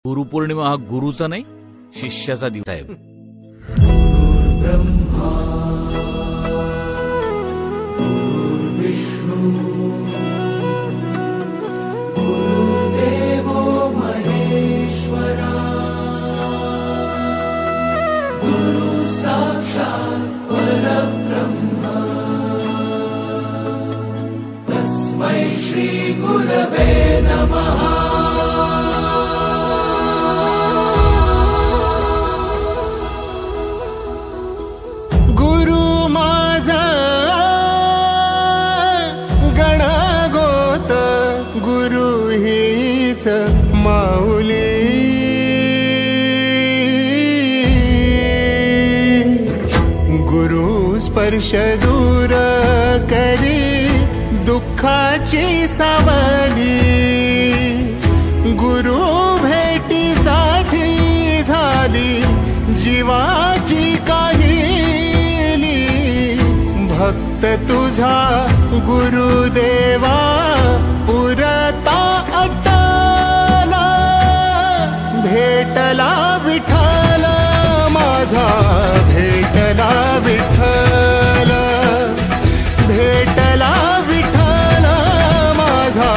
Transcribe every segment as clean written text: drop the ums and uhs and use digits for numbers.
गुरुपौर्णिमा हा गुरुचा नाही शिष्याचा दिवस आहे. माऊली गुरु स्पर्श दूर करी दुःखाची सावली. गुरु भेटीसाठी झाली जीवाची काहिली. भक्त तुझा गुरुदेवा पुरता अटला. भेटला विठ्ठल माझा भेटला विठ्ठल. भेटला विठ्ठल माझा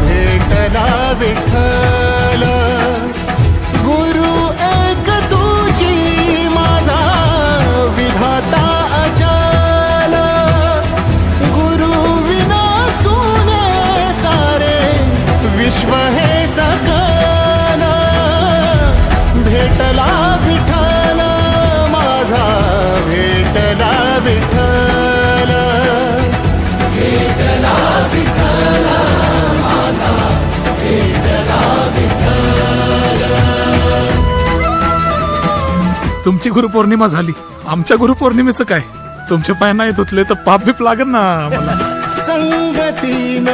भेटला विठ्ठल. गुरु एक तुझी माझा विधाता अचल. गुरु विना सुने सारे विश्व हे सकल. भेटला विठ्ठल माझा भेटला विठ्ठल. भेटला विठ्ठल माझा भेटला विठ्ठल. तुमची गुरुपौर्णिमा झाली, आमच्या गुरुपौर्णिमेचं काय? तुमच्या पाय नाही धुतले तर पाप बीप लागेल ना मला. संगती न